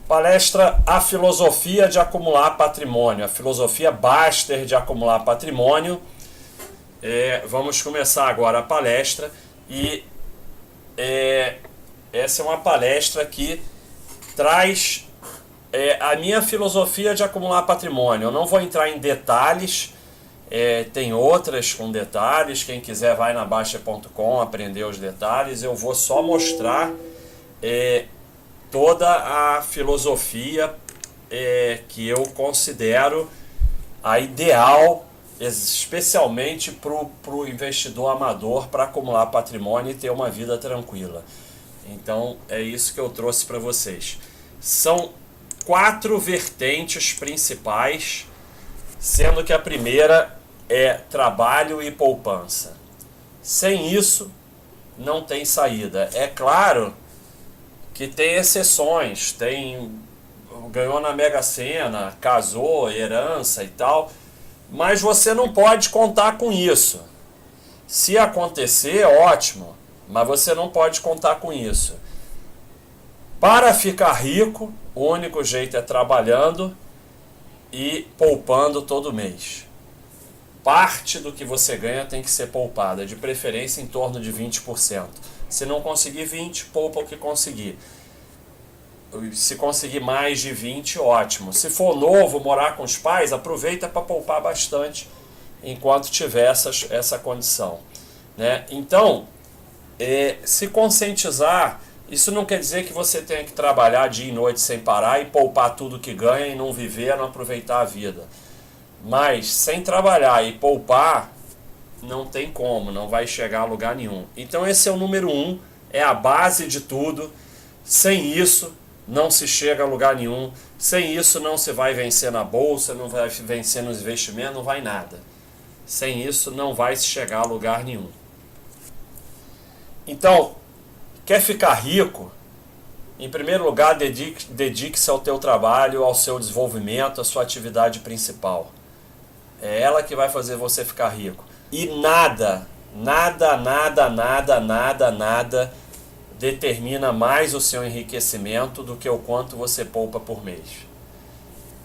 Palestra A Filosofia de Acumular Patrimônio, a filosofia Baster de acumular patrimônio. Vamos começar agora a palestra e essa é uma palestra que traz a minha filosofia de acumular patrimônio. Eu não vou entrar em detalhes, tem outras com detalhes, quem quiser vai na Baixa.com aprender os detalhes. Eu vou só mostrar toda a filosofia que eu considero a ideal, especialmente para o investidor amador, para acumular patrimônio e ter uma vida tranquila. Então é isso que eu trouxe para vocês. São 4 vertentes principais, sendo que a primeira é trabalho e poupança. Sem isso não tem saída. É claro que tem exceções, ganhou na Mega Sena, casou, herança e tal, mas você não pode contar com isso. Se acontecer, ótimo, mas você não pode contar com isso. Para ficar rico, o único jeito é trabalhando e poupando todo mês. Parte do que você ganha tem que ser poupada, de preferência em torno de 20%. Se não conseguir 20, poupa o que conseguir. Se conseguir mais de 20, ótimo. Se for novo, morar com os pais, aproveita para poupar bastante enquanto tiver essa condição, né? Então, se conscientizar, isso não quer dizer que você tenha que trabalhar dia e noite sem parar e poupar tudo que ganha e não viver, não aproveitar a vida. Mas sem trabalhar e poupar, não tem como, não vai chegar a lugar nenhum. Então esse é o número 1, é a base de tudo. Sem isso não se chega a lugar nenhum. Sem isso não se vai vencer na bolsa, não vai vencer nos investimentos, não vai nada. Sem isso não vai se chegar a lugar nenhum. Então, quer ficar rico? Em primeiro lugar, dedique-se ao teu trabalho, ao seu desenvolvimento, à sua atividade principal. É ela que vai fazer você ficar rico. E nada determina mais o seu enriquecimento do que o quanto você poupa por mês.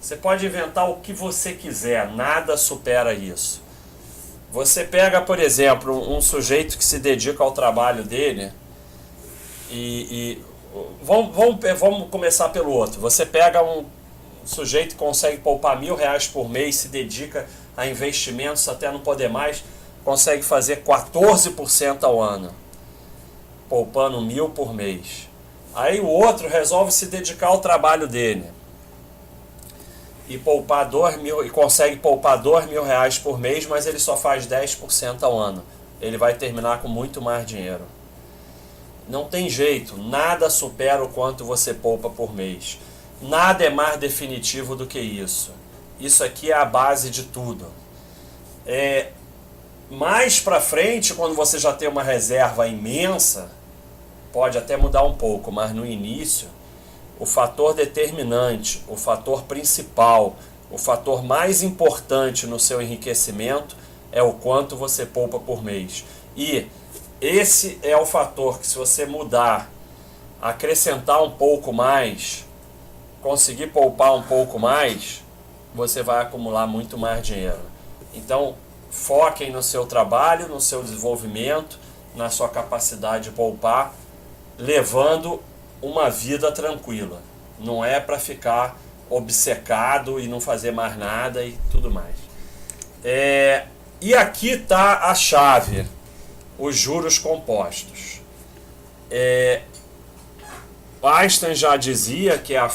Você pode inventar o que você quiser, nada supera isso. Você pega, por exemplo, um sujeito que se dedica ao trabalho dele vamos começar pelo outro. Você pega um sujeito que consegue poupar R$1.000 por mês, se dedica a investimentos até não poder mais, consegue fazer 14% ao ano, poupando R$1.000 por mês. Aí o outro resolve se dedicar ao trabalho dele e poupar R$2.000 e consegue poupar R$2.000 por mês, mas ele só faz 10% ao ano. Ele vai terminar com muito mais dinheiro. Não tem jeito, nada supera o quanto você poupa por mês. Nada é mais definitivo do que isso. Isso aqui é a base de tudo. Mais para frente, quando você já tem uma reserva imensa, pode até mudar um pouco, mas no início, o fator determinante, o fator principal, o fator mais importante no seu enriquecimento é o quanto você poupa por mês. E esse é o fator que, se você mudar, acrescentar um pouco mais, conseguir poupar um pouco mais, você vai acumular muito mais dinheiro. Então, foquem no seu trabalho, no seu desenvolvimento, na sua capacidade de poupar, levando uma vida tranquila. Não é para ficar obcecado e não fazer mais nada e tudo mais. E aqui está a chave, os juros compostos. Einstein já dizia que a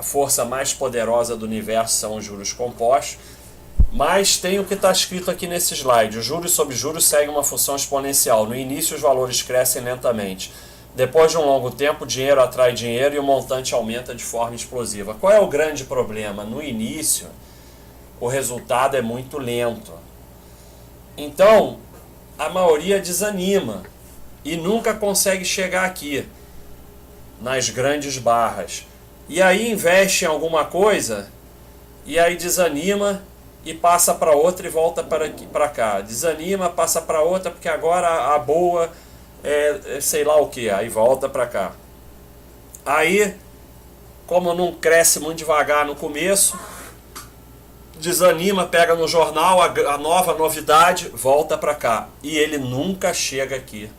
força mais poderosa do universo são os juros compostos, mas tem o que está escrito aqui nesse slide. Os juros sobre juros seguem uma função exponencial. No início os valores crescem lentamente. Depois de um longo tempo, o dinheiro atrai dinheiro e o montante aumenta de forma explosiva. Qual é o grande problema? No início, o resultado é muito lento. Então, a maioria desanima e nunca consegue chegar aqui, nas grandes barras. E aí investe em alguma coisa e aí desanima e passa para outra e volta para cá. Desanima, passa para outra porque agora a boa sei lá o que, aí volta para cá. Aí como não cresce muito devagar no começo, desanima, pega no jornal a nova novidade, volta para cá. E ele nunca chega aqui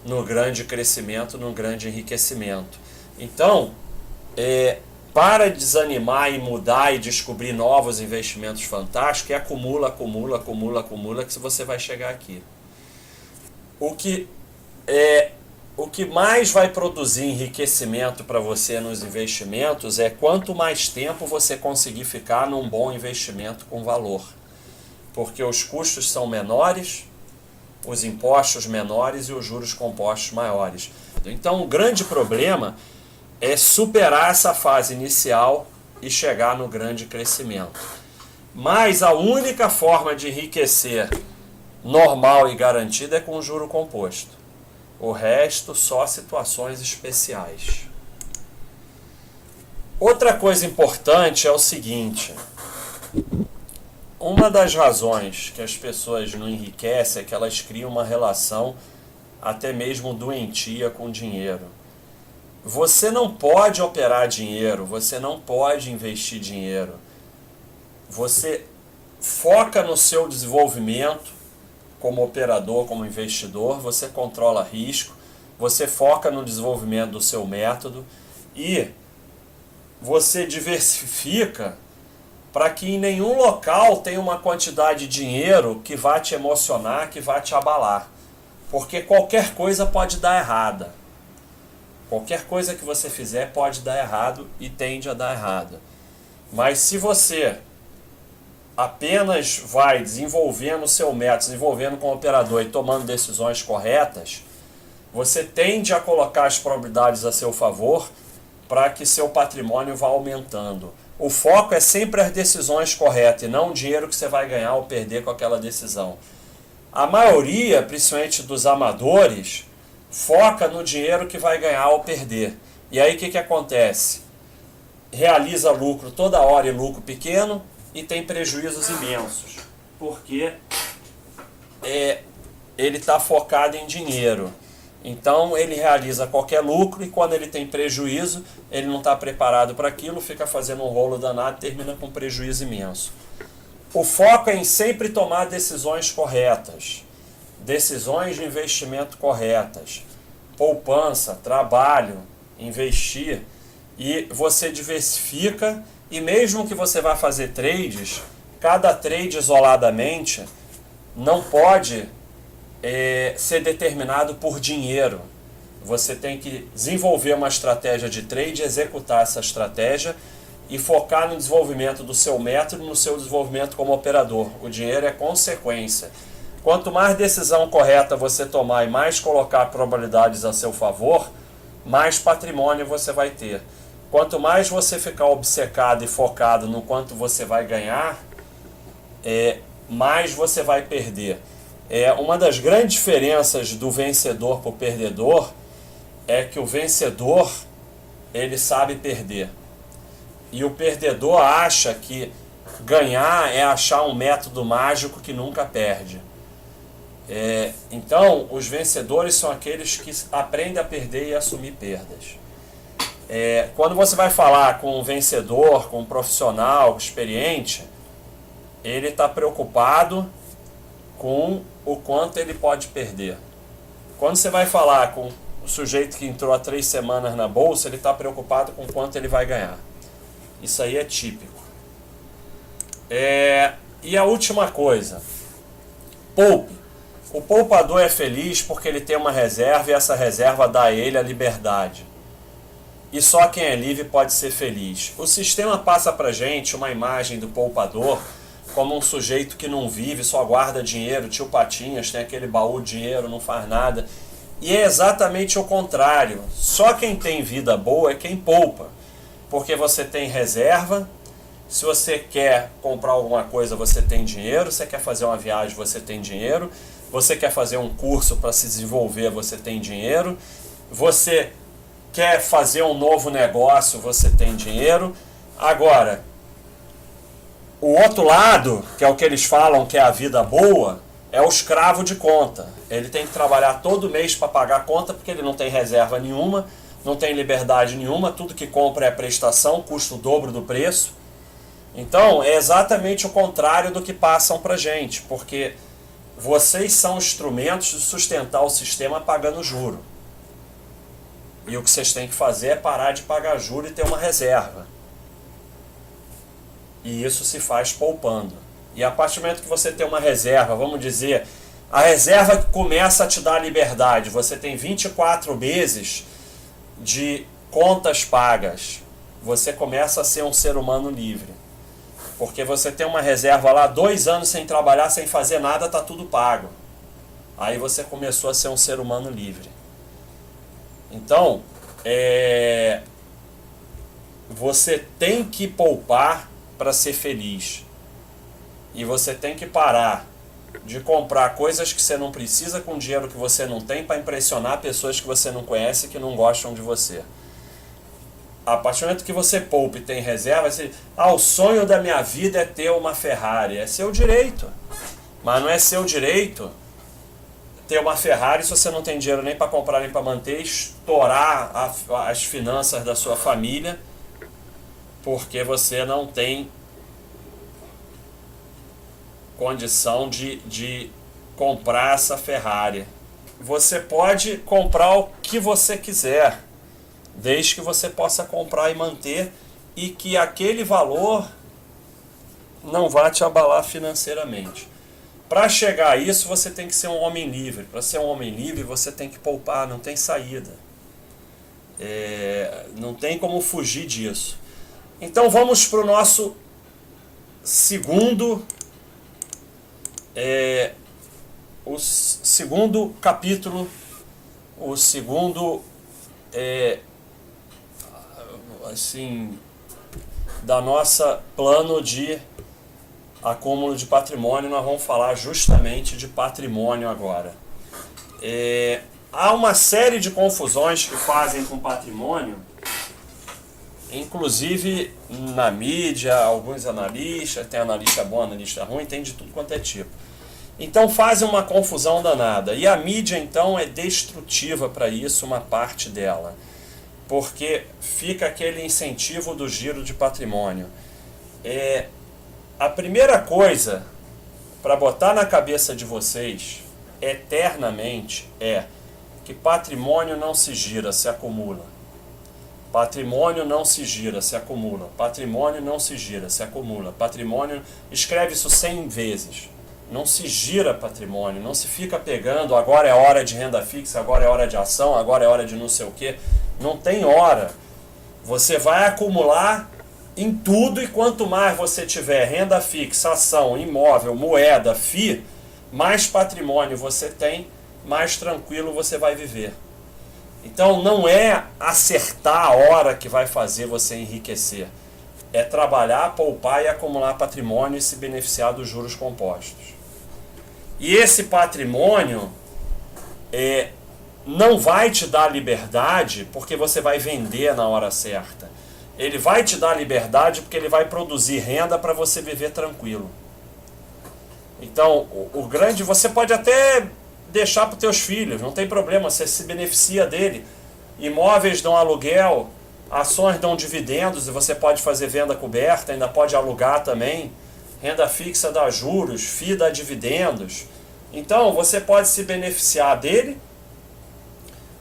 no grande crescimento, no grande enriquecimento. Então, para desanimar e mudar e descobrir novos investimentos fantásticos, acumula, que você vai chegar aqui. O que mais vai produzir enriquecimento para você nos investimentos é quanto mais tempo você conseguir ficar num bom investimento com valor. Porque os custos são menores, os impostos menores e os juros compostos maiores. Então, o grande problema é superar essa fase inicial e chegar no grande crescimento. Mas a única forma de enriquecer normal e garantida é com juro composto. O resto, só situações especiais. Outra coisa importante é o seguinte: uma das razões que as pessoas não enriquecem é que elas criam uma relação até mesmo doentia com dinheiro. Você não pode operar dinheiro, você não pode investir dinheiro. Você foca no seu desenvolvimento como operador, como investidor, você controla risco, você foca no desenvolvimento do seu método e você diversifica para que em nenhum local tenha uma quantidade de dinheiro que vá te emocionar, que vá te abalar. Porque qualquer coisa pode dar errada. Qualquer coisa que você fizer pode dar errado e tende a dar errado. Mas se você apenas vai desenvolvendo o seu método, desenvolvendo como operador e tomando decisões corretas, você tende a colocar as probabilidades a seu favor para que seu patrimônio vá aumentando. O foco é sempre as decisões corretas e não o dinheiro que você vai ganhar ou perder com aquela decisão. A maioria, principalmente dos amadores, foca no dinheiro que vai ganhar ou perder. E aí o que acontece? Realiza lucro toda hora e lucro pequeno e tem prejuízos imensos. Porque ele está focado em dinheiro. Então ele realiza qualquer lucro e quando ele tem prejuízo, ele não está preparado para aquilo, fica fazendo um rolo danado e termina com prejuízo imenso. O foco é em sempre tomar decisões corretas, decisões de investimento corretas, poupança, trabalho, investir, e você diversifica, e mesmo que você vá fazer trades, cada trade isoladamente não pode ser determinado por dinheiro. Você tem que desenvolver uma estratégia de trade, executar essa estratégia e focar no desenvolvimento do seu método, no seu desenvolvimento como operador. O dinheiro é consequência. Quanto mais decisão correta você tomar e mais colocar probabilidades a seu favor, mais patrimônio você vai ter. Quanto mais você ficar obcecado e focado no quanto você vai ganhar, mais você vai perder. Uma das grandes diferenças do vencedor para o perdedor é que o vencedor, ele sabe perder. E o perdedor acha que ganhar é achar um método mágico que nunca perde. Então, os vencedores são aqueles que aprendem a perder e assumir perdas. Quando você vai falar com um vencedor, com um profissional experiente, ele está preocupado com o quanto ele pode perder. Quando você vai falar com o sujeito que entrou há 3 semanas na bolsa, ele está preocupado com quanto ele vai ganhar. Isso aí é típico. E a última coisa, poupe. O poupador é feliz porque ele tem uma reserva e essa reserva dá a ele a liberdade. E só quem é livre pode ser feliz. O sistema passa para a gente uma imagem do poupador como um sujeito que não vive, só guarda dinheiro, tio Patinhas, tem aquele baú de dinheiro, não faz nada. E é exatamente o contrário. Só quem tem vida boa é quem poupa. Porque você tem reserva, se você quer comprar alguma coisa, você tem dinheiro, você quer fazer uma viagem, você tem dinheiro, você quer fazer um curso para se desenvolver, você tem dinheiro, você quer fazer um novo negócio, você tem dinheiro. Agora, o outro lado, que é o que eles falam que é a vida boa, é o escravo de conta. Ele tem que trabalhar todo mês para pagar a conta porque ele não tem reserva nenhuma, não tem liberdade nenhuma, tudo que compra é prestação, custa o dobro do preço. Então, é exatamente o contrário do que passam para gente, porque vocês são instrumentos de sustentar o sistema pagando juro. E o que vocês têm que fazer é parar de pagar juro e ter uma reserva. E isso se faz poupando. E a partir do momento que você tem uma reserva, vamos dizer, a reserva que começa a te dar liberdade, você tem 24 meses de contas pagas, você começa a ser um ser humano livre. Porque você tem uma reserva lá, 2 anos sem trabalhar, sem fazer nada, está tudo pago. Aí você começou a ser um ser humano livre. Então, você tem que poupar para ser feliz. E você tem que parar de comprar coisas que você não precisa com dinheiro que você não tem para impressionar pessoas que você não conhece e que não gostam de você. A partir do momento que você poupa e tem reserva, você, o sonho da minha vida é ter uma Ferrari. É seu direito. Mas não é seu direito ter uma Ferrari se você não tem dinheiro nem para comprar nem para manter, estourar as finanças da sua família, porque você não tem condição de comprar essa Ferrari. Você pode comprar o que você quiser, desde que você possa comprar e manter, e que aquele valor não vá te abalar financeiramente. Para chegar a isso, você tem que ser um homem livre. Para ser um homem livre, você tem que poupar, não tem saída. Não tem como fugir disso. Então vamos para o nosso segundo capítulo, o segundo da nossa plano de acúmulo de patrimônio. Nós vamos falar justamente de patrimônio agora. Há uma série de confusões que fazem com patrimônio, inclusive na mídia, alguns analistas, tem analista bom, analista ruim, tem de tudo quanto é tipo. Então fazem uma confusão danada. E a mídia então é destrutiva para isso, uma parte dela. Porque fica aquele incentivo do giro de patrimônio. A primeira coisa para botar na cabeça de vocês eternamente é que patrimônio não se gira, se acumula. Patrimônio não se gira, se acumula. Patrimônio não se gira, se acumula. Patrimônio, escreve isso 100 vezes. Não se gira patrimônio, não se fica pegando, agora é hora de renda fixa, agora é hora de ação, agora é hora de não sei o quê. Não tem hora. Você vai acumular em tudo, e quanto mais você tiver renda fixa, ação, imóvel, moeda, FII, mais patrimônio você tem, mais tranquilo você vai viver. Então não é acertar a hora que vai fazer você enriquecer. É trabalhar, poupar e acumular patrimônio e se beneficiar dos juros compostos. E esse patrimônio não vai te dar liberdade porque você vai vender na hora certa. Ele vai te dar liberdade porque ele vai produzir renda para você viver tranquilo. Então, o grande, você pode até deixar para os teus filhos, não tem problema, você se beneficia dele. Imóveis dão aluguel, ações dão dividendos e você pode fazer venda coberta, ainda pode alugar também. Renda fixa dá juros, FII dá dividendos. Então, você pode se beneficiar dele,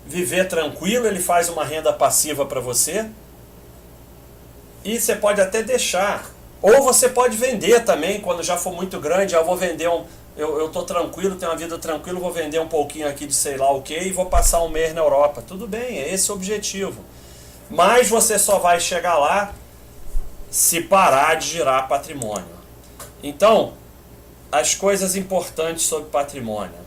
viver tranquilo, ele faz uma renda passiva para você. E você pode até deixar. Ou você pode vender também, quando já for muito grande, eu vou vender eu estou tranquilo, tenho uma vida tranquila, vou vender um pouquinho aqui de sei lá o que e vou passar um mês na Europa. Tudo bem, é esse o objetivo. Mas você só vai chegar lá se parar de girar patrimônio. Então, as coisas importantes sobre patrimônio.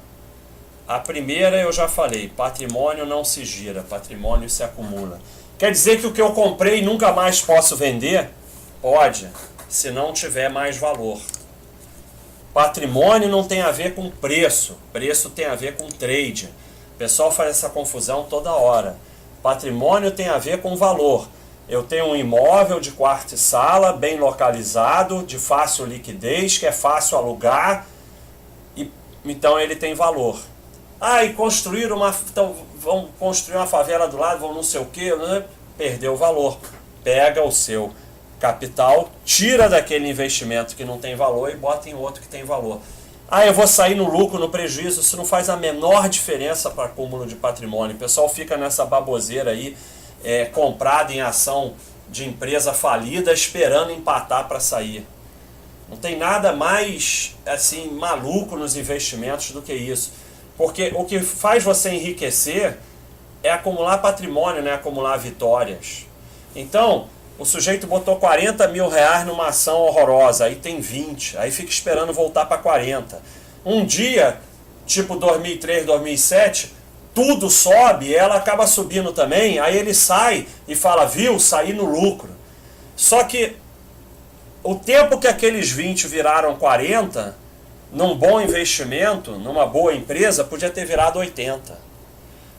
A primeira eu já falei, patrimônio não se gira, patrimônio se acumula. Quer dizer que o que eu comprei nunca mais posso vender? Pode, se não tiver mais valor. Patrimônio não tem a ver com preço, preço tem a ver com trade. O pessoal faz essa confusão toda hora. Patrimônio tem a ver com valor. Eu tenho um imóvel de quarto e sala, bem localizado, de fácil liquidez, que é fácil alugar, e então ele tem valor. E construíram então, vão construir uma favela do lado, vão não sei o quê, né? Perdeu o valor. Pega o seu capital, tira daquele investimento que não tem valor e bota em outro que tem valor. Eu vou sair no lucro, no prejuízo. Isso não faz a menor diferença para acúmulo de patrimônio. O pessoal fica nessa baboseira aí, comprado em ação de empresa falida, esperando empatar para sair. Não tem nada mais assim maluco nos investimentos do que isso. Porque o que faz você enriquecer é acumular patrimônio, né? Acumular vitórias. Então, o sujeito botou 40 mil reais numa ação horrorosa, aí tem 20, aí fica esperando voltar para 40. Um dia, tipo 2003, 2007, tudo sobe, ela acaba subindo também, aí ele sai e fala, viu, saí no lucro. Só que o tempo que aqueles 20 viraram 40, num bom investimento, numa boa empresa, podia ter virado 80.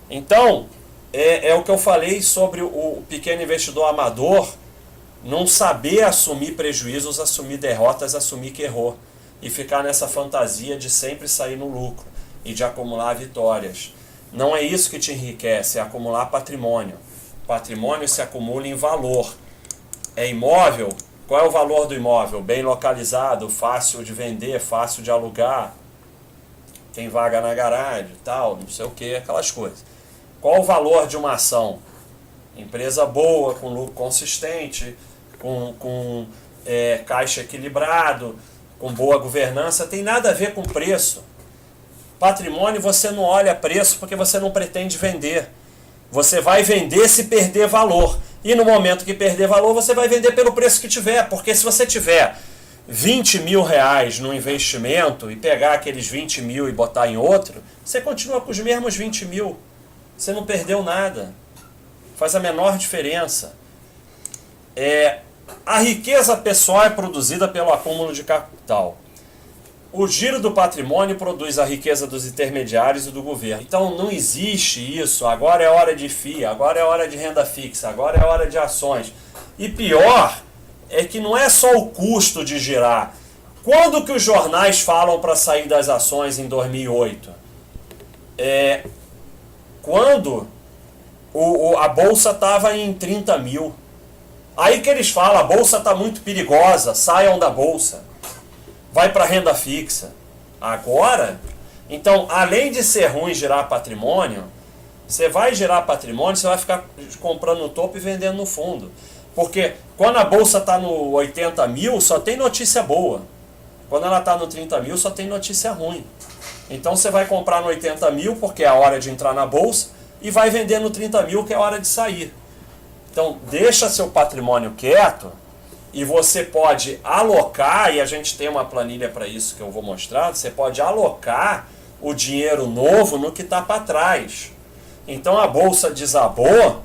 Então, é o que eu falei sobre o pequeno investidor amador, não saber assumir prejuízos, assumir derrotas, assumir que errou. E ficar nessa fantasia de sempre sair no lucro e de acumular vitórias. Não é isso que te enriquece, é acumular patrimônio. Patrimônio se acumula em valor. É imóvel? Qual é o valor do imóvel? Bem localizado, fácil de vender, fácil de alugar, tem vaga na garagem, tal, não sei o que, aquelas coisas. Qual o valor de uma ação? Empresa boa, com lucro consistente, com caixa equilibrado, com boa governança, tem nada a ver com preço. Patrimônio você não olha preço porque você não pretende vender. Você vai vender se perder valor. E no momento que perder valor, você vai vender pelo preço que tiver. Porque se você tiver 20 mil reais no investimento e pegar aqueles 20 mil e botar em outro, você continua com os mesmos 20 mil. Você não perdeu nada. Faz a menor diferença. A riqueza pessoal é produzida pelo acúmulo de capital. O giro do patrimônio produz a riqueza dos intermediários e do governo. Então não existe isso, agora é hora de FII, agora é hora de renda fixa, agora é hora de ações. E pior é que não é só o custo de girar. Quando que os jornais falam para sair das ações em 2008? Quando a bolsa estava em 30 mil. Aí que eles falam, a bolsa está muito perigosa, saiam da bolsa. Vai para renda fixa. Agora, então, além de ser ruim gerar patrimônio, você vai gerar patrimônio, você vai ficar comprando no topo e vendendo no fundo. Porque quando a bolsa está no 80 mil, só tem notícia boa. Quando ela está no 30 mil, só tem notícia ruim. Então você vai comprar no 80 mil, porque é a hora de entrar na bolsa, e vai vender no 30 mil, que é a hora de sair. Então, deixa seu patrimônio quieto, e você pode alocar, e a gente tem uma planilha para isso que eu vou mostrar, você pode alocar o dinheiro novo no que está para trás. Então a bolsa desabou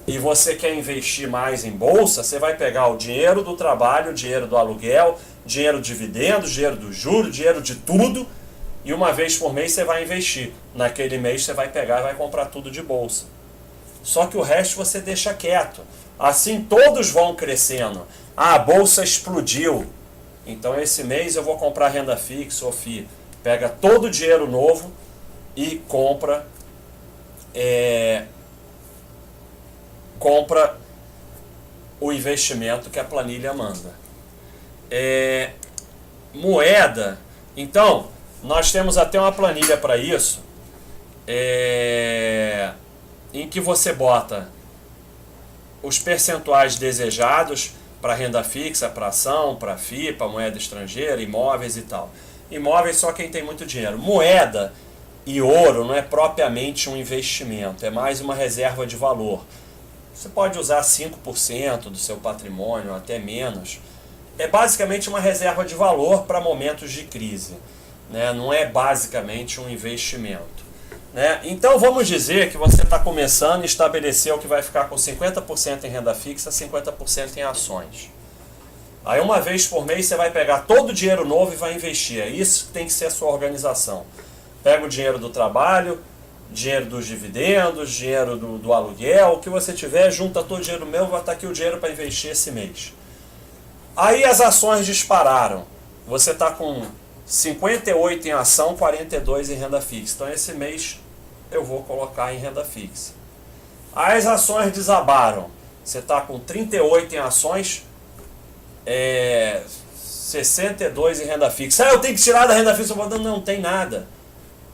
e você quer investir mais em bolsa, você vai pegar o dinheiro do trabalho, o dinheiro do aluguel, dinheiro de dividendos, dinheiro do juro, dinheiro de tudo, e uma vez por mês você vai investir. Naquele mês você vai pegar e vai comprar tudo de bolsa. Só que o resto você deixa quieto. Assim todos vão crescendo. A bolsa explodiu. Então esse mês eu vou comprar renda fixa ou FII. Pega todo o dinheiro novo e compra o investimento que a planilha manda. Moeda. Então, nós temos até uma planilha para isso. Em que você bota os percentuais desejados para renda fixa, para ação, para FII, para moeda estrangeira, imóveis e tal. Imóveis só quem tem muito dinheiro. Moeda e ouro não é propriamente um investimento, é mais uma reserva de valor. Você pode usar 5% do seu patrimônio, até menos. É basicamente uma reserva de valor para momentos de crise, né? Não é basicamente um investimento. Né? Então vamos dizer que você está começando e estabeleceu que vai ficar com 50% em renda fixa, 50% em ações. Aí uma vez por mês você vai pegar todo o dinheiro novo e vai investir. É isso que tem que ser a sua organização. Pega o dinheiro do trabalho, dinheiro dos dividendos, dinheiro do aluguel, o que você tiver, junta todo o dinheiro meu, vai estar aqui o dinheiro para investir esse mês. Aí as ações dispararam. Você está com 58 em ação, 42 em renda fixa. Então esse mês eu vou colocar em renda fixa. As ações desabaram. Você está com 38 em ações, 62 em renda fixa. Eu tenho que tirar da renda fixa. Não tem nada.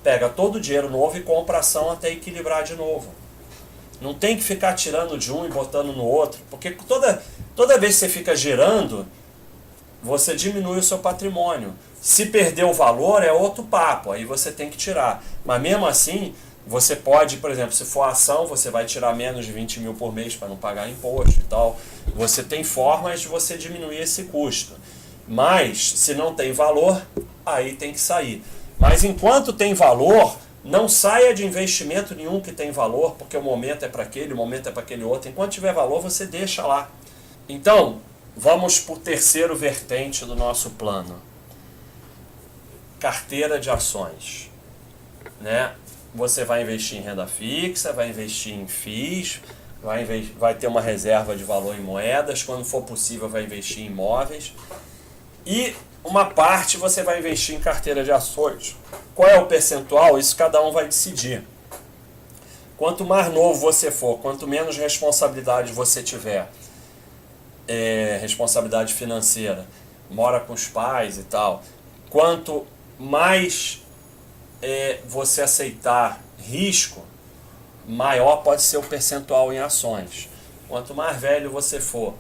Pega todo o dinheiro novo e compra ação até equilibrar de novo. Não tem que ficar tirando de um e botando no outro. Porque toda vez que você fica girando, você diminui o seu patrimônio. Se perder o valor é outro papo. Aí você tem que tirar. Mas mesmo assim, você pode, por exemplo, se for ação, você vai tirar menos de 20 mil por mês para não pagar imposto e tal. Você tem formas de você diminuir esse custo. Mas, se não tem valor, aí tem que sair. Mas enquanto tem valor, não saia de investimento nenhum que tem valor, porque o momento é para aquele, o momento é para aquele outro. Enquanto tiver valor, você deixa lá. Então, vamos para o terceiro vertente do nosso plano. Carteira de ações. Né? Você vai investir em renda fixa, vai investir em FIIs, vai ter uma reserva de valor em moedas, quando for possível vai investir em imóveis. E uma parte você vai investir em carteira de ações. Qual é o percentual? Isso cada um vai decidir. Quanto mais novo você for, quanto menos responsabilidade você tiver, responsabilidade financeira, mora com os pais e tal, quanto mais você aceitar risco, maior pode ser o percentual em ações. Quanto mais velho você for,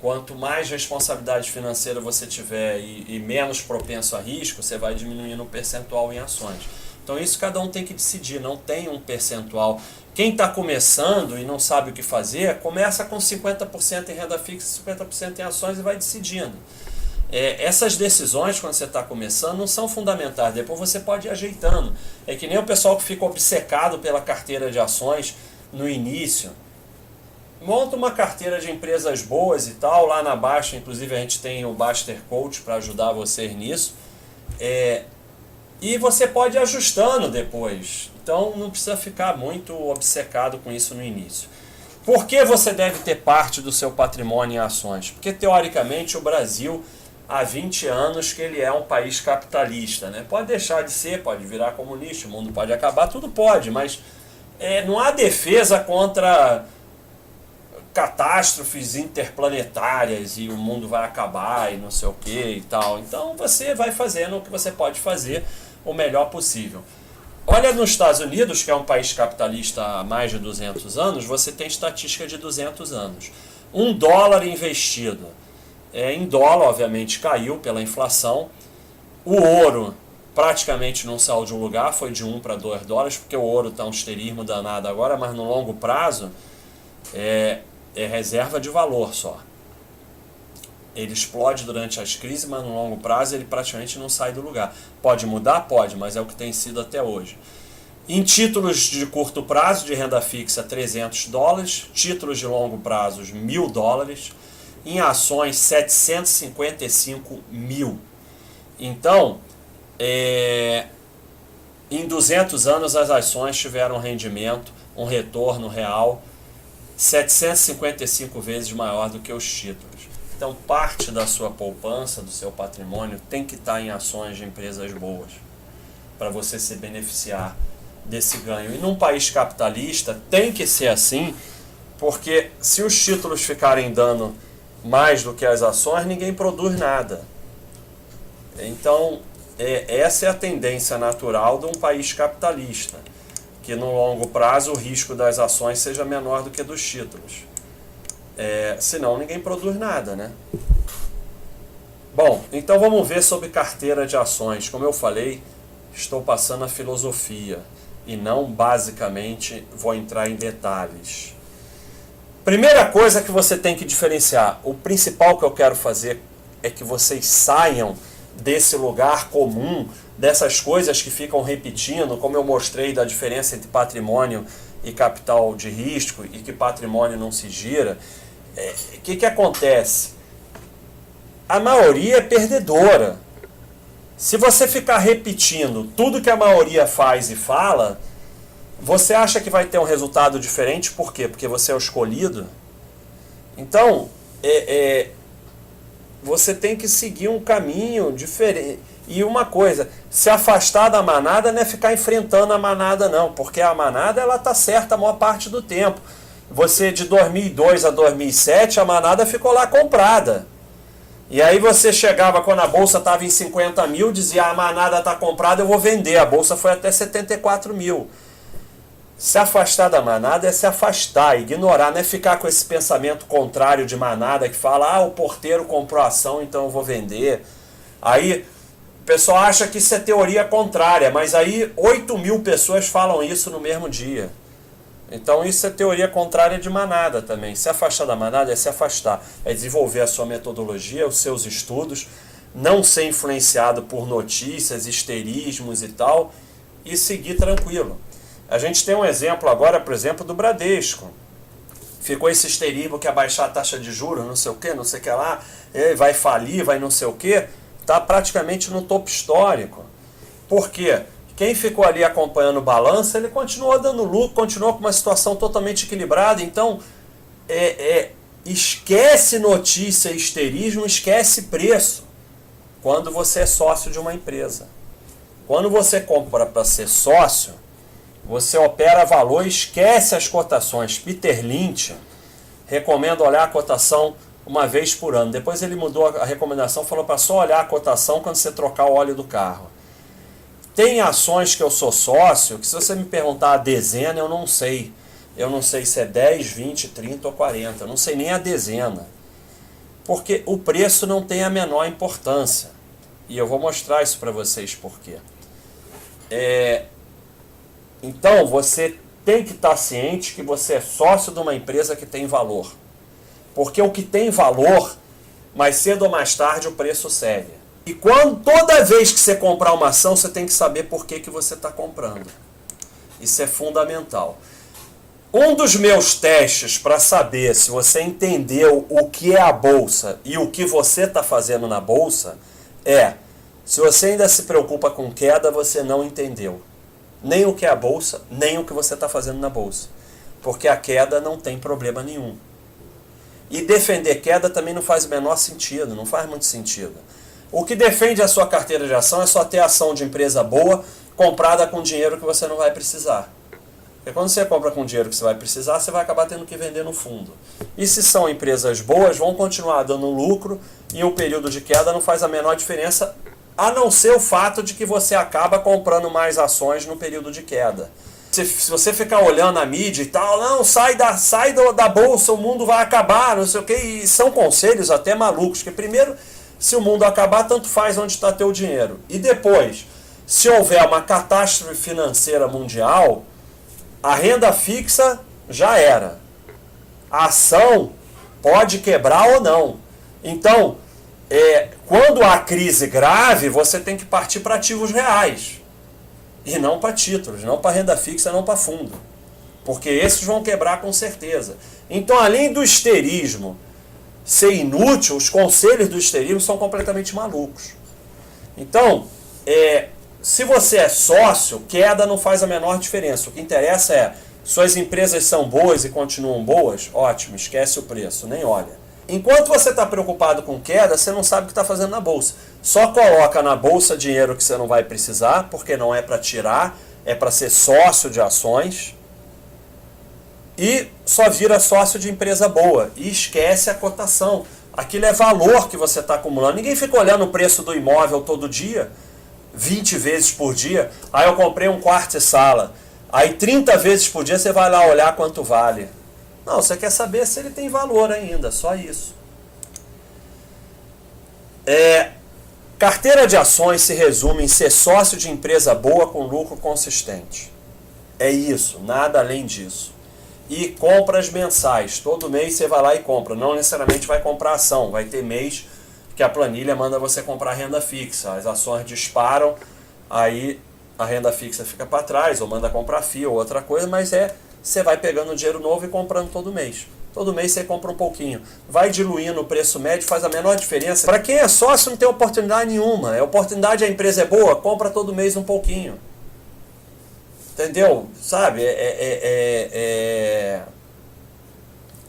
quanto mais responsabilidade financeira você tiver e menos propenso a risco, você vai diminuindo o percentual em ações. Então isso cada um tem que decidir, não tem um percentual. Quem está começando e não sabe o que fazer, começa com 50% em renda fixa, 50% em ações e vai decidindo. Essas decisões, quando você está começando, não são fundamentais. Depois você pode ir ajeitando. É que nem o pessoal que fica obcecado pela carteira de ações no início. Monta uma carteira de empresas boas e tal. Lá na Baixa, inclusive, a gente tem o Baster Coach para ajudar vocês nisso. E você pode ir ajustando depois. Então não precisa ficar muito obcecado com isso no início. Por que você deve ter parte do seu patrimônio em ações? Porque, teoricamente, o Brasil, há 20 anos que ele é um país capitalista, né? Pode deixar de ser, pode virar comunista, o mundo pode acabar, tudo pode, mas não há defesa contra catástrofes interplanetárias e o mundo vai acabar e não sei o que e tal. Então você vai fazendo o que você pode fazer o melhor possível. Olha, nos Estados Unidos, que é um país capitalista há mais de 200 anos, você tem estatística de 200 anos. $1 investido em dólar, obviamente, caiu pela inflação. O ouro praticamente não saiu de um lugar, foi de 1 para 2 dólares, porque o ouro está um esterismo danado agora, mas no longo prazo é reserva de valor só. Ele explode durante as crises, mas no longo prazo ele praticamente não sai do lugar. Pode mudar? Pode, mas é o que tem sido até hoje. Em títulos de curto prazo, de renda fixa, $300. Títulos de longo prazo, $1.000. Em ações, 755 mil. Então, em 200 anos as ações tiveram um rendimento, um retorno real 755 vezes maior do que os títulos. Então, parte da sua poupança, do seu patrimônio, tem que estar em ações de empresas boas, para você se beneficiar desse ganho. E num país capitalista, tem que ser assim, porque se os títulos ficarem dando mais do que as ações, ninguém produz nada. Então, essa é a tendência natural de um país capitalista, que no longo prazo o risco das ações seja menor do que dos títulos. Senão ninguém produz nada, né? Bom, então vamos ver sobre carteira de ações. Como eu falei, estou passando a filosofia e não basicamente vou entrar em detalhes. Primeira coisa que você tem que diferenciar, o principal que eu quero fazer é que vocês saiam desse lugar comum, dessas coisas que ficam repetindo, como eu mostrei da diferença entre patrimônio e capital de risco e que patrimônio não se gira. O que acontece? A maioria é perdedora. Se você ficar repetindo tudo que a maioria faz e fala, você acha que vai ter um resultado diferente? Por quê? Porque você é o escolhido? Então, você tem que seguir um caminho diferente. E uma coisa, se afastar da manada não é ficar enfrentando a manada não, porque a manada ela tá certa a maior parte do tempo. Você de 2002 a 2007, a manada ficou lá comprada. E aí você chegava quando a bolsa estava em 50 mil, dizia a manada está comprada, eu vou vender. A bolsa foi até 74 mil. Se afastar da manada é se afastar, ignorar, não é ficar com esse pensamento contrário de manada que fala, o porteiro comprou a ação, então eu vou vender. Aí o pessoal acha que isso é teoria contrária, mas aí 8 mil pessoas falam isso no mesmo dia. Então isso é teoria contrária de manada também. Se afastar da manada é se afastar, é desenvolver a sua metodologia, os seus estudos, não ser influenciado por notícias, histerismos e tal, e seguir tranquilo. A gente tem um exemplo agora, por exemplo, do Bradesco. Ficou esse histerismo que ia baixar a taxa de juros, não sei o que, não sei o que lá, vai falir, vai não sei o que, está praticamente no topo histórico. Por quê? Quem ficou ali acompanhando o balanço, ele continuou dando lucro, continuou com uma situação totalmente equilibrada. Então, esquece notícia, histerismo, esquece preço. Quando você é sócio de uma empresa. Quando você compra para ser sócio, você opera valor e esquece as cotações. Peter Lynch recomenda olhar a cotação uma vez por ano. Depois ele mudou a recomendação, falou para só olhar a cotação quando você trocar o óleo do carro. Tem ações que eu sou sócio, que se você me perguntar a dezena, eu não sei. Eu não sei se é 10, 20, 30 ou 40. Eu não sei nem a dezena. Porque o preço não tem a menor importância. E eu vou mostrar isso para vocês por quê. Então, você tem que estar ciente que você é sócio de uma empresa que tem valor. Porque o que tem valor, mais cedo ou mais tarde, o preço segue. E toda vez que você comprar uma ação, você tem que saber por que você está comprando. Isso é fundamental. Um dos meus testes para saber se você entendeu o que é a bolsa e o que você está fazendo na bolsa se você ainda se preocupa com queda, você não entendeu. Nem o que é a bolsa, nem o que você está fazendo na bolsa. Porque a queda não tem problema nenhum. E defender queda também não faz o menor sentido, não faz muito sentido. O que defende a sua carteira de ação é só ter ação de empresa boa comprada com dinheiro que você não vai precisar. Porque quando você compra com dinheiro que você vai precisar, você vai acabar tendo que vender no fundo. E se são empresas boas, vão continuar dando lucro e o período de queda não faz a menor diferença, a não ser o fato de que você acaba comprando mais ações no período de queda. Se você ficar olhando a mídia e tal, não, sai da bolsa, o mundo vai acabar, não sei o quê, e são conselhos até malucos, que primeiro, se o mundo acabar, tanto faz onde está teu dinheiro. E depois, se houver uma catástrofe financeira mundial, a renda fixa já era. A ação pode quebrar ou não. Então, quando há crise grave, você tem que partir para ativos reais. E não para títulos, não para renda fixa, não para fundo. Porque esses vão quebrar com certeza. Então, além do histerismo ser inútil, os conselhos do histerismo são completamente malucos. Então, se você é sócio, queda não faz a menor diferença. O que interessa é, suas empresas são boas e continuam boas, ótimo, esquece o preço, nem olha. Enquanto você está preocupado com queda, você não sabe o que está fazendo na bolsa. Só coloca na bolsa dinheiro que você não vai precisar, porque não é para tirar, é para ser sócio de ações. E só vira sócio de empresa boa. E esquece a cotação. Aquilo é valor que você está acumulando. Ninguém fica olhando o preço do imóvel todo dia, 20 vezes por dia. Aí eu comprei um quarto e sala. Aí 30 vezes por dia você vai lá olhar quanto vale. Não, você quer saber se ele tem valor ainda, só isso. Carteira de ações se resume em ser sócio de empresa boa com lucro consistente. É isso, nada além disso. E compras mensais, todo mês você vai lá e compra, não necessariamente vai comprar ação, vai ter mês que a planilha manda você comprar renda fixa, as ações disparam, aí a renda fixa fica para trás, ou manda comprar FIA ou outra coisa, mas você vai pegando dinheiro novo e comprando todo mês. Todo mês você compra um pouquinho. Vai diluindo o preço médio, faz a menor diferença. Para quem é sócio não tem oportunidade nenhuma. A oportunidade, a empresa é boa, compra todo mês um pouquinho. Entendeu? Sabe?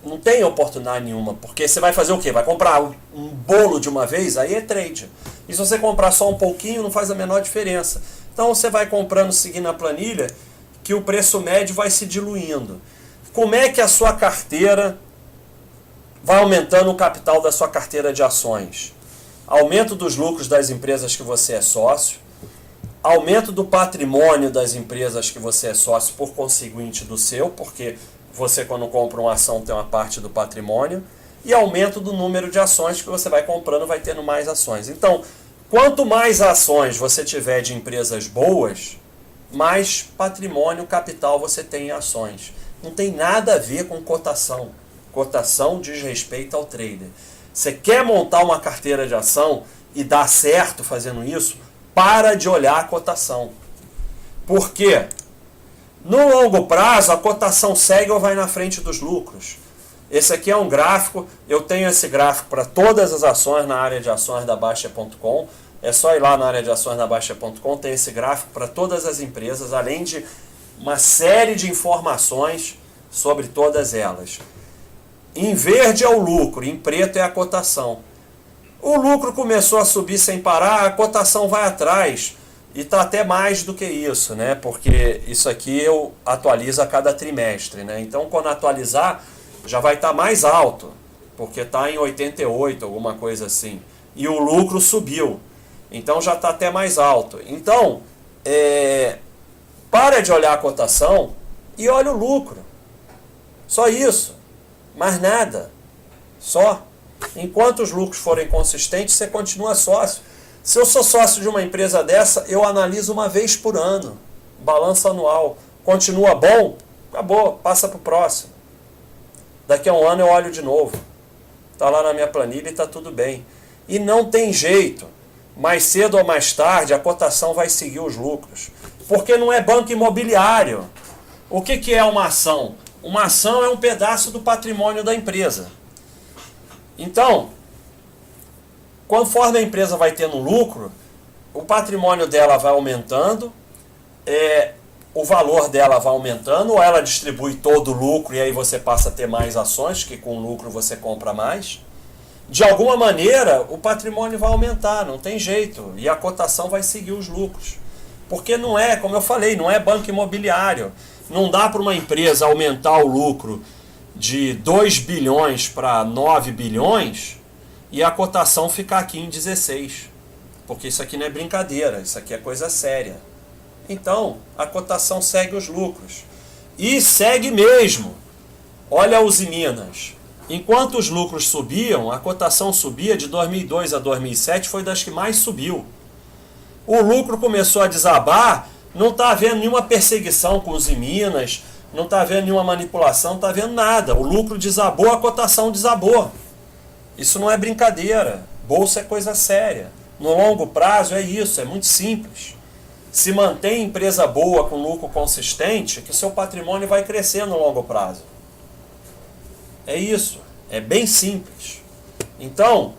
Não tem oportunidade nenhuma, porque você vai fazer o quê? Vai comprar um bolo de uma vez? Aí é trade. E se você comprar só um pouquinho, não faz a menor diferença. Então você vai comprando seguindo a planilha, que o preço médio vai se diluindo. Como é que a sua carteira vai aumentando o capital da sua carteira de ações? Aumento dos lucros das empresas que você é sócio, aumento do patrimônio das empresas que você é sócio, por conseguinte do seu, porque você, quando compra uma ação, tem uma parte do patrimônio, e aumento do número de ações que você vai comprando, vai tendo mais ações. Então, quanto mais ações você tiver de empresas boas, mais patrimônio, capital você tem em ações. Não tem nada a ver com cotação. Cotação diz respeito ao trader. Você quer montar uma carteira de ação e dar certo fazendo isso? Para de olhar a cotação. Por quê? No longo prazo, a cotação segue ou vai na frente dos lucros. Esse aqui é um gráfico, eu tenho esse gráfico para todas as ações na área de ações da Baixa.com. É só ir lá na área de ações da Baixa.com, tem esse gráfico para todas as empresas, além de uma série de informações sobre todas elas. Em verde é o lucro, em preto é a cotação. O lucro começou a subir sem parar, a cotação vai atrás. E está até mais do que isso, né? Porque isso aqui eu atualizo a cada trimestre, né? Então, quando atualizar, já vai estar mais alto, porque está em 88, alguma coisa assim. E o lucro subiu, então já está até mais alto. Então, para de olhar a cotação e olha o lucro. Só isso, mais nada. Só. Enquanto os lucros forem consistentes, você continua sócio. Se eu sou sócio de uma empresa dessa, eu analiso uma vez por ano. Balanço anual. Continua bom? Acabou, passa para o próximo. Daqui a um ano eu olho de novo. Está lá na minha planilha e está tudo bem. E não tem jeito. Mais cedo ou mais tarde, a cotação vai seguir os lucros. Porque não é banco imobiliário. O que é uma ação? Uma ação é um pedaço do patrimônio da empresa. Então, conforme a empresa vai tendo lucro, o patrimônio dela vai aumentando, o valor dela vai aumentando, ou ela distribui todo o lucro e aí você passa a ter mais ações, que com lucro você compra mais. De alguma maneira, o patrimônio vai aumentar, não tem jeito, e a cotação vai seguir os lucros. Porque não é, como eu falei, não é banco imobiliário. Não dá para uma empresa aumentar o lucro de 2 bilhões para 9 bilhões e a cotação ficar aqui em 16. Porque isso aqui não é brincadeira, isso aqui é coisa séria. Então, a cotação segue os lucros. E segue mesmo. Olha a Usiminas. Enquanto os lucros subiam, a cotação subia de 2002 a 2007, foi das que mais subiu. O lucro começou a desabar, não está havendo nenhuma perseguição com Usiminas, não está havendo nenhuma manipulação, não está havendo nada. O lucro desabou, a cotação desabou. Isso não é brincadeira. Bolsa é coisa séria. No longo prazo é isso, é muito simples. Se mantém empresa boa com lucro consistente, que seu patrimônio vai crescer no longo prazo. É isso. É bem simples. Então,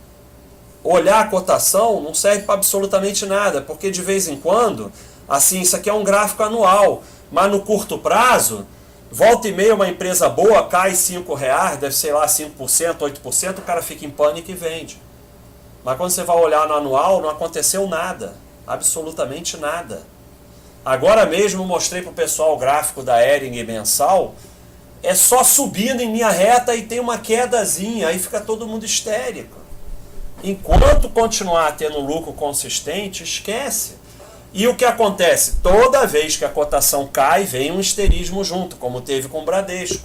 olhar a cotação não serve para absolutamente nada, porque de vez em quando, assim, isso aqui é um gráfico anual, mas no curto prazo, volta e meia uma empresa boa, cai R$5, deve ser lá 5%, 8%, o cara fica em pânico e vende. Mas quando você vai olhar no anual, não aconteceu nada, absolutamente nada. Agora mesmo mostrei para o pessoal o gráfico da Hering mensal, é só subindo em linha reta e tem uma quedazinha, aí fica todo mundo histérico. Enquanto continuar tendo lucro consistente, esquece. E o que acontece? Toda vez que a cotação cai, vem um histerismo junto, como teve com o Bradesco.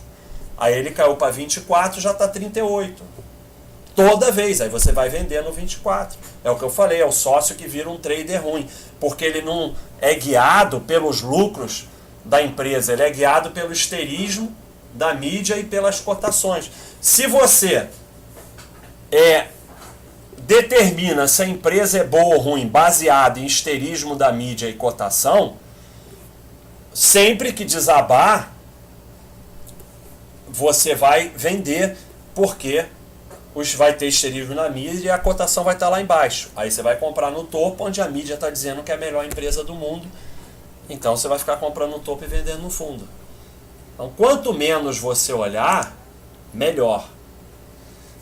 Aí ele caiu para 24, já está 38. Toda vez, aí você vai vender no 24. É o que eu falei, é o sócio que vira um trader ruim, porque ele não é guiado pelos lucros da empresa, ele é guiado pelo histerismo da mídia e pelas cotações. Se você determina se a empresa é boa ou ruim baseado em histerismo da mídia e cotação, sempre que desabar, você vai vender, porque vai ter histerismo na mídia e a cotação vai estar lá embaixo. Aí você vai comprar no topo, onde a mídia está dizendo que é a melhor empresa do mundo. Então você vai ficar comprando no topo e vendendo no fundo. Então, quanto menos você olhar, melhor.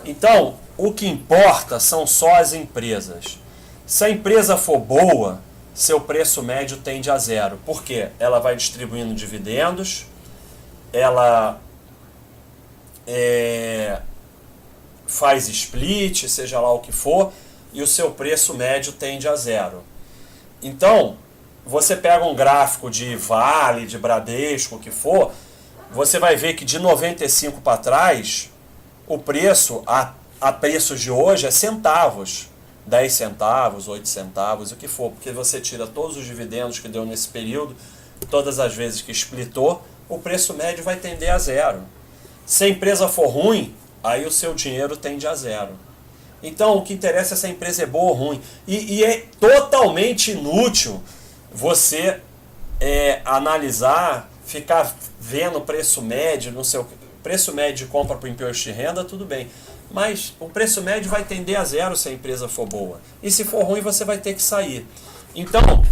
Então, o que importa são só as empresas. Se a empresa for boa, seu preço médio tende a zero. Por quê? Ela vai distribuindo dividendos, ela faz split, seja lá o que for, e o seu preço médio tende a zero. Então, você pega um gráfico de Vale, de Bradesco, o que for, você vai ver que de 95 para trás, o preço, a preços de hoje é centavos. 10 centavos, 8 centavos, o que for, porque você tira todos os dividendos que deu nesse período, todas as vezes que splitou, o preço médio vai tender a zero. Se a empresa for ruim, aí o seu dinheiro tende a zero. Então, o que interessa é se a empresa é boa ou ruim. E é totalmente inútil você analisar, ficar vendo o preço médio, no seu preço médio de compra para o imposto de renda, tudo bem. Mas o preço médio vai tender a zero se a empresa for boa. E se for ruim, você vai ter que sair. Então,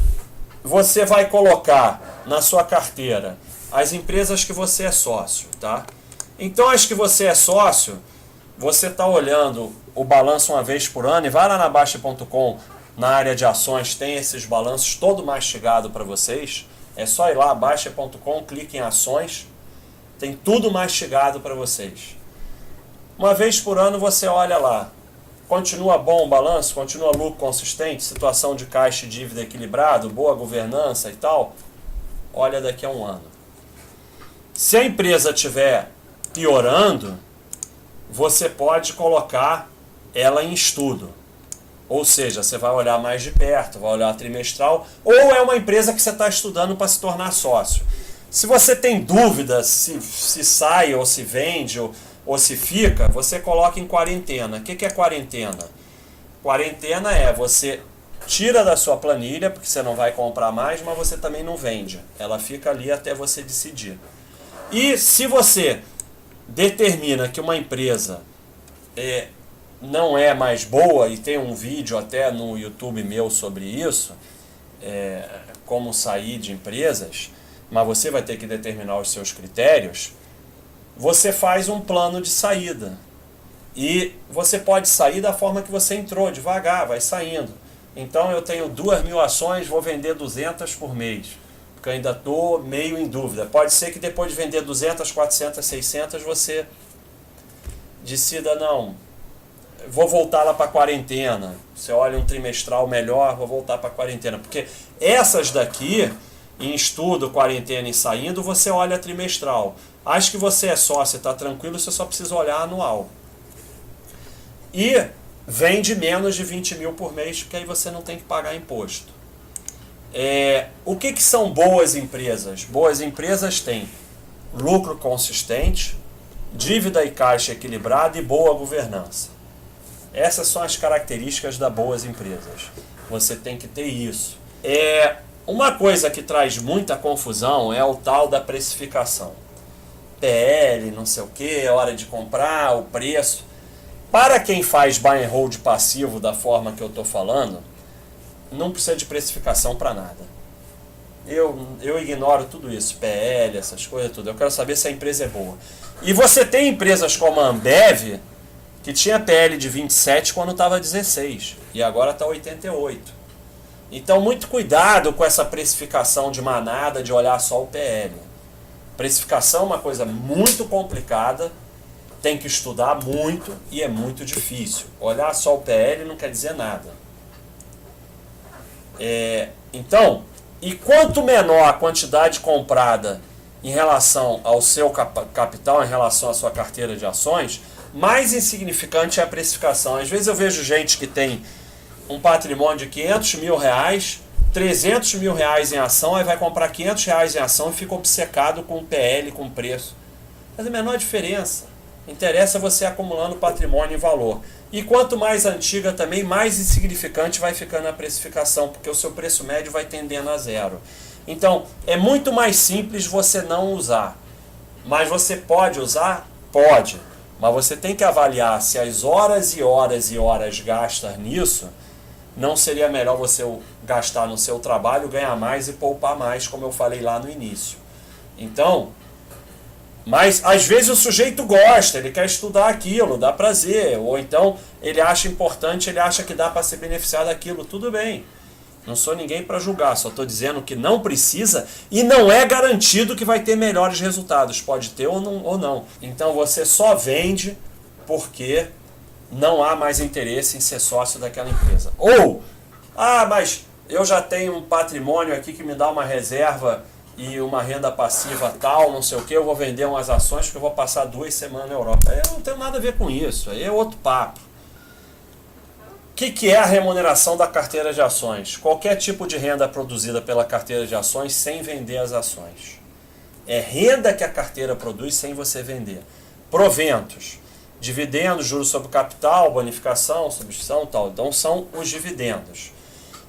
você vai colocar na sua carteira as empresas que você é sócio, tá? Então, as que você é sócio, você está olhando o balanço uma vez por ano e vai lá na Baixa.com, na área de ações, tem esses balanços todo mastigado para vocês. É só ir lá, Baixa.com, clique em ações, tem tudo mastigado para vocês. Uma vez por ano você olha lá, continua bom o balanço, continua lucro consistente, situação de caixa e dívida equilibrado, boa governança e tal, olha daqui a um ano. Se a empresa estiver piorando, você pode colocar ela em estudo. Ou seja, você vai olhar mais de perto, vai olhar trimestral, ou é uma empresa que você está estudando para se tornar sócio. Se você tem dúvidas se sai ou se vende ou se fica, você coloca em quarentena. O que é quarentena? Quarentena é você tira da sua planilha, porque você não vai comprar mais, mas você também não vende. Ela fica ali até você decidir. E se você determina que uma empresa não é mais boa, e tem um vídeo até no YouTube meu sobre isso, como sair de empresas, mas você vai ter que determinar os seus critérios, você faz um plano de saída. E você pode sair da forma que você entrou, devagar, vai saindo. Então eu tenho 2.000 ações, vou vender 200 por mês, porque eu ainda estou meio em dúvida. Pode ser que depois de vender 200, 400, 600, você decida, não, vou voltar lá para a quarentena. Você olha um trimestral melhor, vou voltar para a quarentena. Porque essas daqui, em estudo, quarentena e saindo, você olha trimestral. Acho que você é sócio, está tranquilo, você só precisa olhar anual. E vende menos de 20.000 por mês, porque aí você não tem que pagar imposto. O que são boas empresas? Boas empresas têm lucro consistente, dívida e caixa equilibrada e boa governança. Essas são as características das boas empresas. Você tem que ter isso. Uma coisa que traz muita confusão é o tal da precificação. PL, não sei o que, hora de comprar, o preço. Para quem faz buy and hold passivo da forma que eu estou falando, não precisa de precificação para nada. Eu ignoro tudo isso, PL, essas coisas, tudo. Eu quero saber se a empresa é boa. E você tem empresas como a Ambev, que tinha PL de 27 quando estava 16, e agora está 88. Então, muito cuidado com essa precificação de manada, de olhar só o PL. Precificação é uma coisa muito complicada, tem que estudar muito e é muito difícil. Olhar só o PL não quer dizer nada. Então, e quanto menor a quantidade comprada em relação ao seu capital, em relação à sua carteira de ações, mais insignificante é a precificação. Às vezes eu vejo gente que tem um patrimônio de 500 mil reais, 300 mil reais em ação, aí vai comprar 500 reais em ação e fica obcecado com o PL, com o preço. Faz a menor diferença. Interessa você acumulando patrimônio em valor. E quanto mais antiga também, mais insignificante vai ficando a precificação, porque o seu preço médio vai tendendo a zero. Então, é muito mais simples você não usar. Mas você pode usar? Pode. Mas você tem que avaliar se as horas e horas e horas gastas nisso, não seria melhor você gastar no seu trabalho, ganhar mais e poupar mais, como eu falei lá no início. Então, Mas às vezes o sujeito gosta, ele quer estudar aquilo, dá prazer, ou então ele acha importante, ele acha que dá para se beneficiar daquilo, tudo bem. Não sou ninguém para julgar, só estou dizendo que não precisa e não é garantido que vai ter melhores resultados. Pode ter ou não. Então você só vende porque não há mais interesse em ser sócio daquela empresa. Ou, mas eu já tenho um patrimônio aqui que me dá uma reserva e uma renda passiva tal, não sei o que, eu vou vender umas ações porque eu vou passar 2 semanas na Europa. Eu não tenho nada a ver com isso, aí é outro papo. O que é a remuneração da carteira de ações? Qualquer tipo de renda produzida pela carteira de ações sem vender as ações. É renda que a carteira produz sem você vender. Proventos, dividendos, juros sobre capital, bonificação, substituição, tal. Então são os dividendos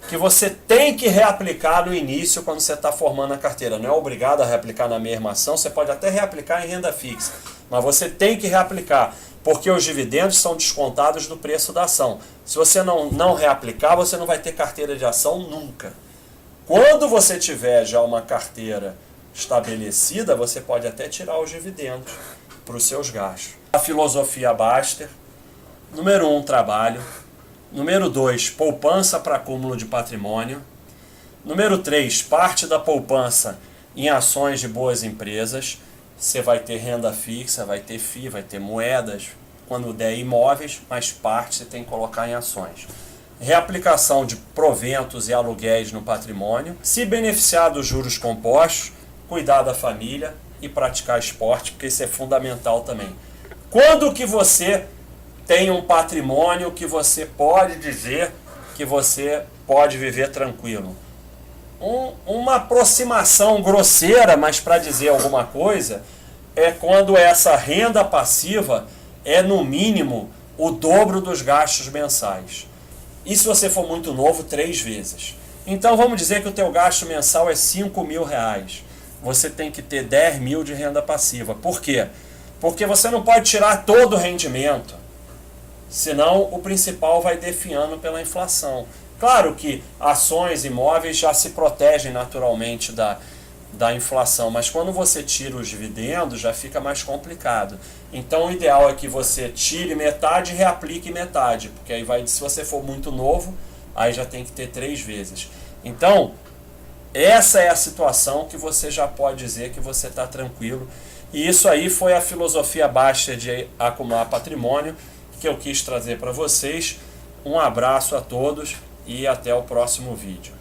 que você tem que reaplicar no início quando você está formando a carteira. Não é obrigado a reaplicar na mesma ação, você pode até reaplicar em renda fixa, mas você tem que reaplicar, porque os dividendos são descontados do preço da ação. Se você não reaplicar, você não vai ter carteira de ação nunca. Quando você tiver já uma carteira estabelecida, você pode até tirar os dividendos para os seus gastos. A filosofia Baster, número 1, trabalho. Número 2, poupança para acúmulo de patrimônio. Número 3, parte da poupança em ações de boas empresas. Você vai ter renda fixa, vai ter FII, vai ter moedas, quando der imóveis, mas parte você tem que colocar em ações. Reaplicação de proventos e aluguéis no patrimônio. Se beneficiar dos juros compostos, cuidar da família e praticar esporte, porque isso é fundamental também. Quando que você tem um patrimônio que você pode dizer que você pode viver tranquilo? Uma aproximação grosseira, mas para dizer alguma coisa, é quando essa renda passiva é no mínimo o dobro dos gastos mensais. E se você for muito novo, 3 vezes. Então vamos dizer que o teu gasto mensal é R$5.000. Você tem que ter 10 mil de renda passiva. Por quê? Porque você não pode tirar todo o rendimento. Senão o principal vai definhando pela inflação. Claro que ações, imóveis já se protegem naturalmente da inflação, mas quando você tira os dividendos já fica mais complicado. Então o ideal é que você tire metade e reaplique metade, porque aí se você for muito novo, aí já tem que ter 3 vezes. Então, essa é a situação que você já pode dizer que você está tranquilo. E isso aí foi a filosofia Baster de acumular patrimônio, que eu quis trazer para vocês. Um abraço a todos e até o próximo vídeo.